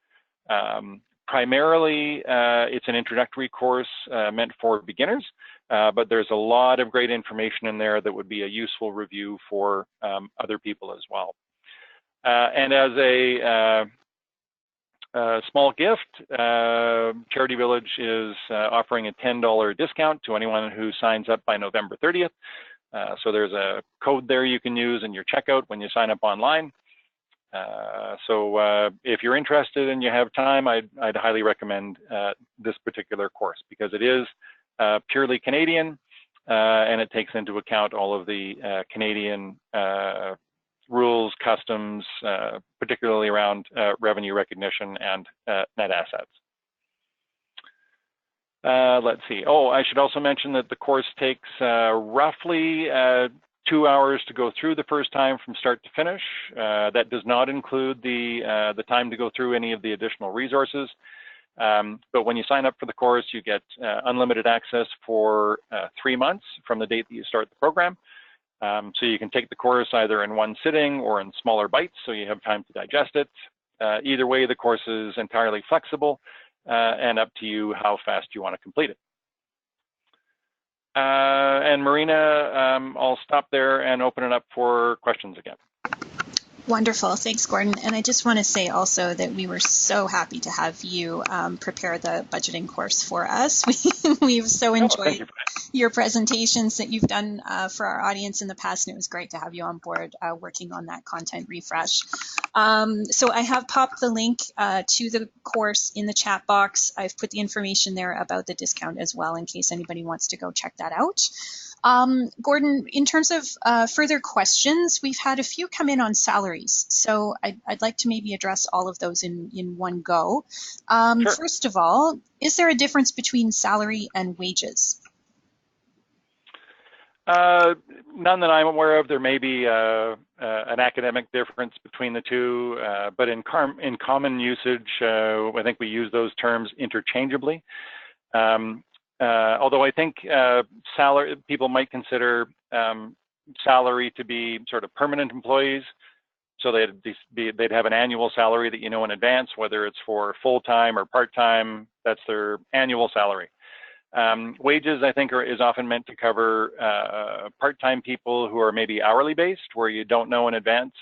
primarily, it's an introductory course meant for beginners, but there's a lot of great information in there that would be a useful review for other people as well. And as a small gift, Charity Village is offering a $10 discount to anyone who signs up by November 30th. So there's a code there you can use in your checkout when you sign up online. So if you're interested and you have time, I'd highly recommend this particular course because it is purely Canadian and it takes into account all of the Canadian rules, customs, particularly around revenue recognition and net assets. Let's see. Oh, I should also mention that the course takes roughly 2 hours to go through the first time from start to finish. That does not include the time to go through any of the additional resources. But when you sign up for the course, you get unlimited access for 3 months from the date that you start the program. So you can take the course either in one sitting or in smaller bites, so you have time to digest it. Either way, the course is entirely flexible and up to you how fast you want to complete it. And Marina, I'll stop there and open it up for questions again. Wonderful. Thanks, Gordon. And I just want to say also that we were so happy to have you prepare the budgeting course for us. We've so enjoyed your presentations that you've done for our audience in the past, and it was great to have you on board working on that content refresh. So I have popped the link to the course in the chat box. I've put the information there about the discount as well in case anybody wants to go check that out. Gordon, in terms of further questions, we've had a few come in on salaries. So I'd like to maybe address all of those in one go. Sure. First of all, is there a difference between salary and wages? None that I'm aware of. There may be an academic difference between the two, but in common usage, I think we use those terms interchangeably. Although I think salary, people might consider salary to be sort of permanent employees. So they'd have an annual salary that you know in advance, whether it's for full-time or part-time, that's their annual salary. Wages, I think, is often meant to cover part-time people who are maybe hourly based, where you don't know in advance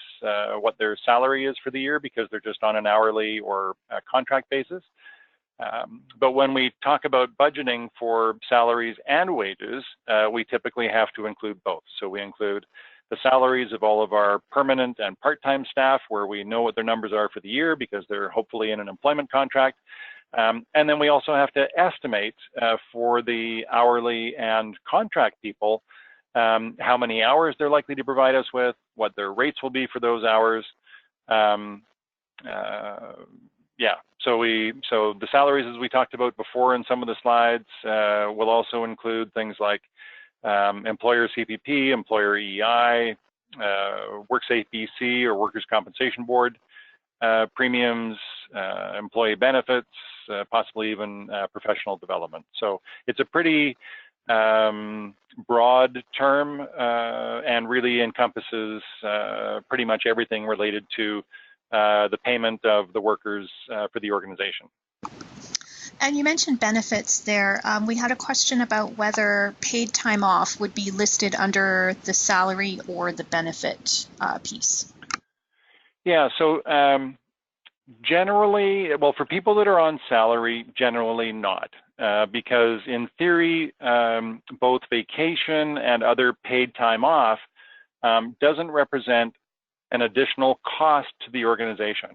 what their salary is for the year because they're just on an hourly or contract basis. But when we talk about budgeting for salaries and wages, we typically have to include both. So we include the salaries of all of our permanent and part-time staff, where we know what their numbers are for the year because they're hopefully in an employment contract. And then we also have to estimate for the hourly and contract people how many hours they're likely to provide us with, what their rates will be for those hours. Yeah, so the salaries, as we talked about before in some of the slides, will also include things like employer CPP, employer EI, WorkSafe BC or Workers' Compensation Board premiums, employee benefits, possibly even professional development. So it's a pretty broad term and really encompasses pretty much everything related to the payment of the workers for the organization. And you mentioned benefits there. We had a question about whether paid time off would be listed under the salary or the benefit piece. Yeah, so generally, well, for people that are on salary, generally not, because in theory, both vacation and other paid time off doesn't represent an additional cost to the organization.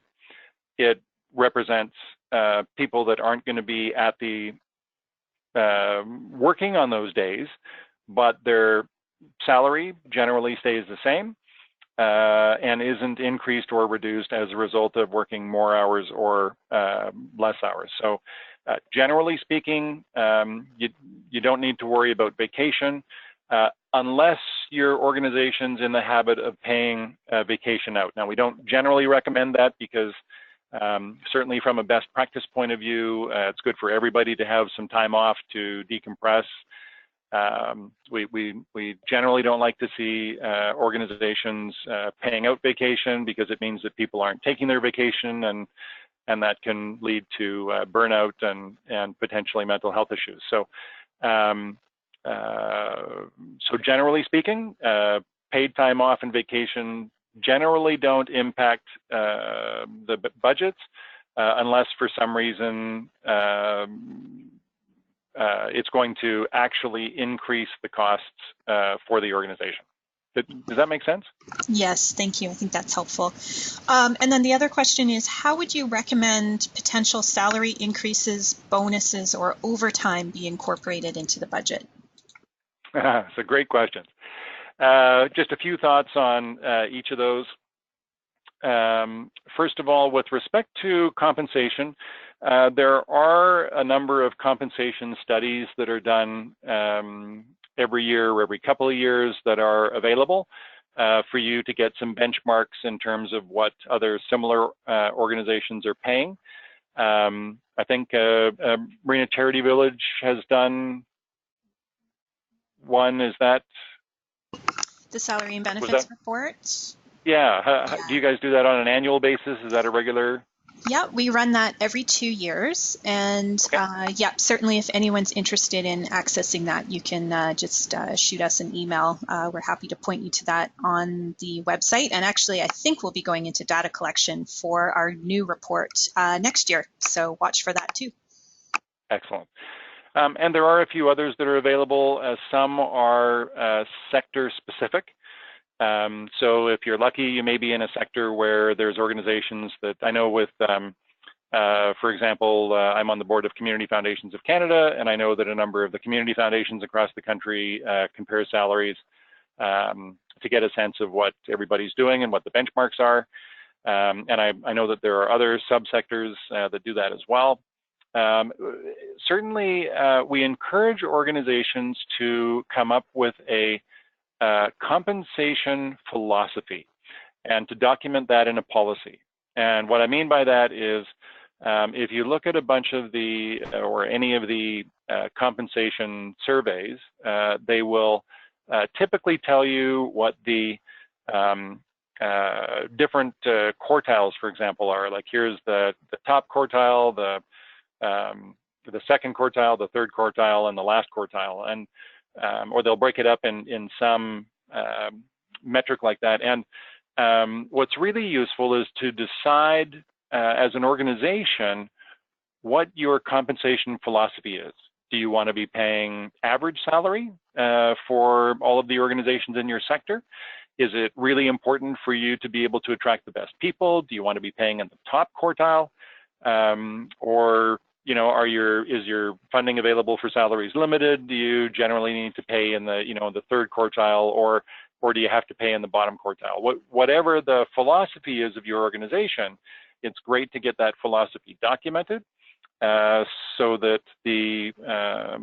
It represents people that aren't going to be at the working on those days, but their salary generally stays the same and isn't increased or reduced as a result of working more hours or less hours. So generally speaking, you don't need to worry about vacation unless your organization's in the habit of paying vacation out. Now, we don't generally recommend that because certainly from a best practice point of view, it's good for everybody to have some time off to decompress. We generally don't like to see organizations paying out vacation because it means that people aren't taking their vacation, and that can lead to burnout and potentially mental health issues. So, so generally speaking, paid time off and vacation generally don't impact the budgets unless for some reason it's going to actually increase the costs for the organization. Does that make sense? Yes, thank you. I think that's helpful. And then the other question is, how would you recommend potential salary increases, bonuses, or overtime be incorporated into the budget? It's a great question. Just a few thoughts on each of those. First of all, with respect to compensation, there are a number of compensation studies that are done every year or every couple of years that are available for you to get some benchmarks in terms of what other similar organizations are paying. I think Marina Charity Village has done one. Is that the salary and benefits report? Yeah. Do you guys do that on an annual basis? Is that a regular? Yeah, we run that every 2 years. And okay. Yeah, certainly if anyone's interested in accessing that, you can just shoot us an email. We're happy to point you to that on the website. And actually, I think we'll be going into data collection for our new report next year. So watch for that too. Excellent. And there are a few others that are available. Some are sector specific. So if you're lucky, you may be in a sector where there's organizations that I know with, for example, I'm on the board of Community Foundations of Canada, and I know that a number of the community foundations across the country compare salaries to get a sense of what everybody's doing and what the benchmarks are. And I know that there are other subsectors that do that as well. Certainly, we encourage organizations to come up with a compensation philosophy and to document that in a policy. And what I mean by that is if you look at a bunch of the or any of the compensation surveys, they will typically tell you what the different quartiles, for example, are. Like here's the top quartile, the second quartile, the third quartile, and the last quartile. And or they'll break it up in some metric like that. And what's really useful is to decide as an organization what your compensation philosophy is. Do you want to be paying average salary for all of the organizations in your sector? Is it really important for you to be able to attract the best people? Do you want to be paying in the top quartile? Or you know, is your funding available for salaries limited? Do you generally need to pay in the, the third quartile, or do you have to pay in the bottom quartile? Whatever the philosophy is of your organization, it's great to get that philosophy documented so that the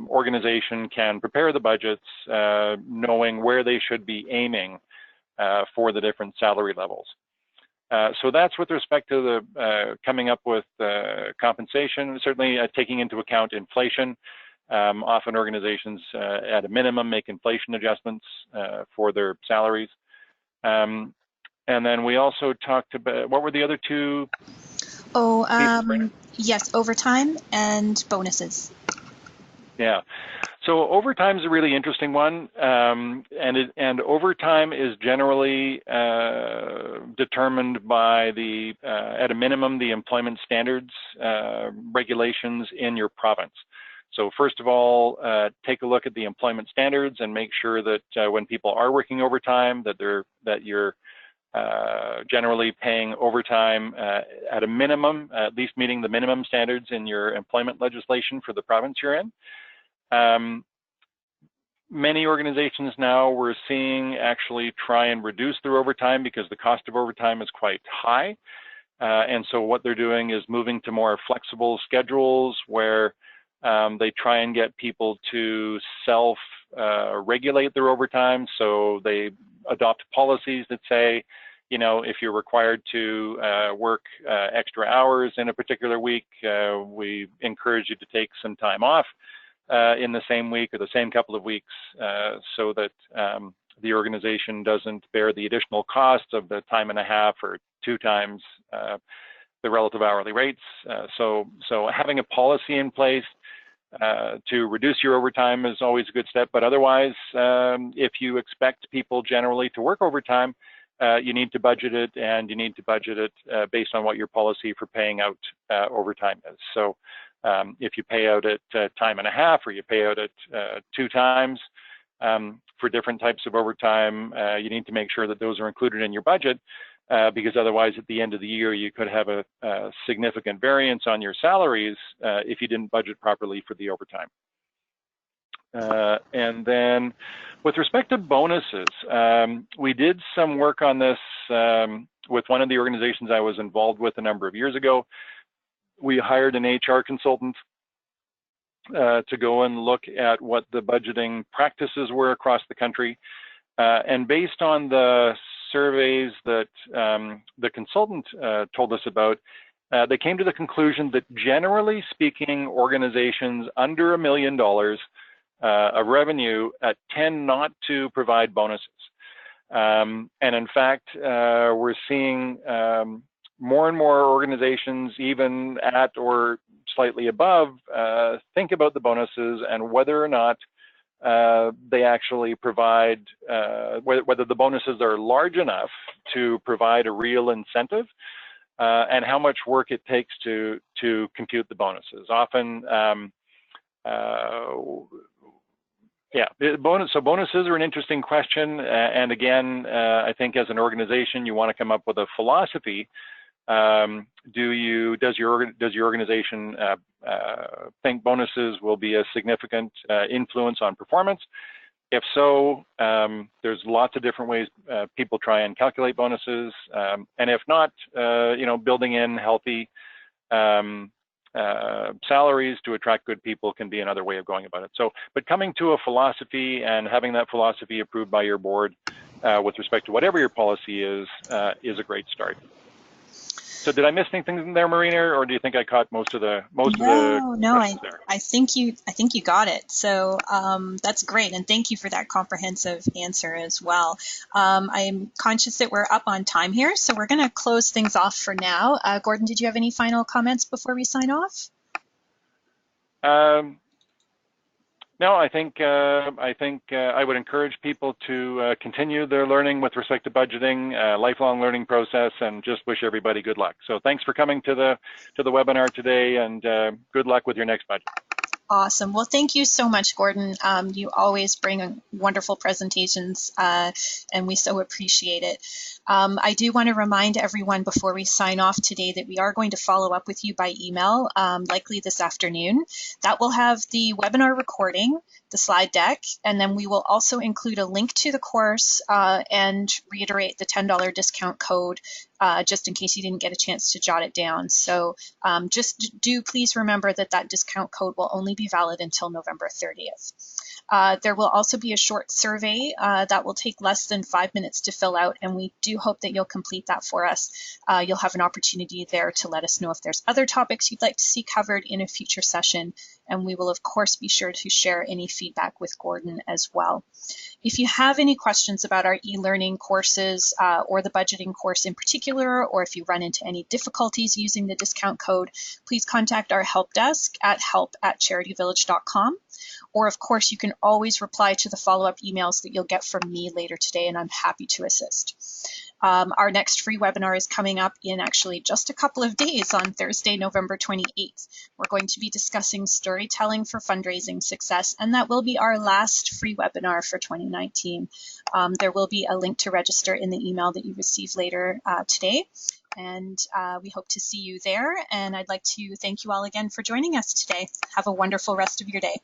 organization can prepare the budgets knowing where they should be aiming for the different salary levels. So that's with respect to the coming up with compensation, certainly taking into account inflation. Often organizations at a minimum make inflation adjustments for their salaries. And then we also talked about, what were the other two? Yes, overtime and bonuses. Yeah. So overtime is a really interesting one, and overtime is generally determined by at a minimum, the employment standards regulations in your province. So first of all, take a look at the employment standards and make sure that when people are working overtime, that your generally paying overtime at a minimum, at least meeting the minimum standards in your employment legislation for the province you're in. Many organizations now we're seeing actually try and reduce their overtime because the cost of overtime is quite high. And so what they're doing is moving to more flexible schedules where they try and get people to self-regulate their overtime. So they adopt policies that say, you know, if you're required to work extra hours in a particular week, we encourage you to take some time off in the same week or the same couple of weeks so that the organization doesn't bear the additional cost of the time and a half or 2 times the relative hourly rates. So having a policy in place to reduce your overtime is always a good step, but otherwise, if you expect people generally to work overtime, you need to budget it, and you need to budget it based on what your policy for paying out overtime is. So if you pay out at time and a half, or you pay out at 2 times for different types of overtime, you need to make sure that those are included in your budget, because otherwise at the end of the year you could have a significant variance on your salaries if you didn't budget properly for the overtime. And then with respect to bonuses, we did some work on this with one of the organizations I was involved with a number of years ago. We hired an HR consultant to go and look at what the budgeting practices were across the country. And based on the surveys that the consultant told us about, they came to the conclusion that generally speaking, organizations under $1 million of revenue tend not to provide bonuses. And in fact, we're seeing more and more organizations, even at or slightly above, think about the bonuses and whether or not they actually provide, whether the bonuses are large enough to provide a real incentive, and how much work it takes to compute the bonuses. Often, so bonuses are an interesting question, and again, I think as an organization, you want to come up with a philosophy. Does your organization think bonuses will be a significant influence on performance? If so, there's lots of different ways people try and calculate bonuses, and if not, you know, building in healthy salaries to attract good people can be another way of going about it. So, but coming to a philosophy and having that philosophy approved by your board with respect to whatever your policy is a great start. So did I miss anything there, Marina, or do you think I caught most of the questions there? I think you got it. So that's great, and thank you for that comprehensive answer as well. I'm conscious that we're up on time here, so we're going to close things off for now. Gordon, did you have any final comments before we sign off? No, I think I would encourage people to continue their learning with respect to budgeting, lifelong learning process, and just wish everybody good luck. So thanks for coming to the webinar today, and good luck with your next budget. Awesome. Well, thank you so much, Gordon. You always bring wonderful presentations, and we so appreciate it. I do want to remind everyone before we sign off today that we are going to follow up with you by email, likely this afternoon. That will have the webinar recording, the slide deck, and then we will also include a link to the course and reiterate the $10 discount code just in case you didn't get a chance to jot it down. So just do please remember that that discount code will only be valid until November 30th. There will also be a short survey that will take less than 5 minutes to fill out, and we do hope that you'll complete that for us. You'll have an opportunity there to let us know if there's other topics you'd like to see covered in a future session, and we will of course be sure to share any feedback with Gordon as well. If you have any questions about our e-learning courses or the budgeting course in particular, or if you run into any difficulties using the discount code, please contact our help desk at help@charityvillage.com. Or of course, you can always reply to the follow-up emails that you'll get from me later today, and I'm happy to assist. Our next free webinar is coming up in actually just a couple of days on Thursday, November 28th. We're going to be discussing storytelling for fundraising success, and that will be our last free webinar for 2019. There will be a link to register in the email that you receive later today, and we hope to see you there. And I'd like to thank you all again for joining us today. Have a wonderful rest of your day.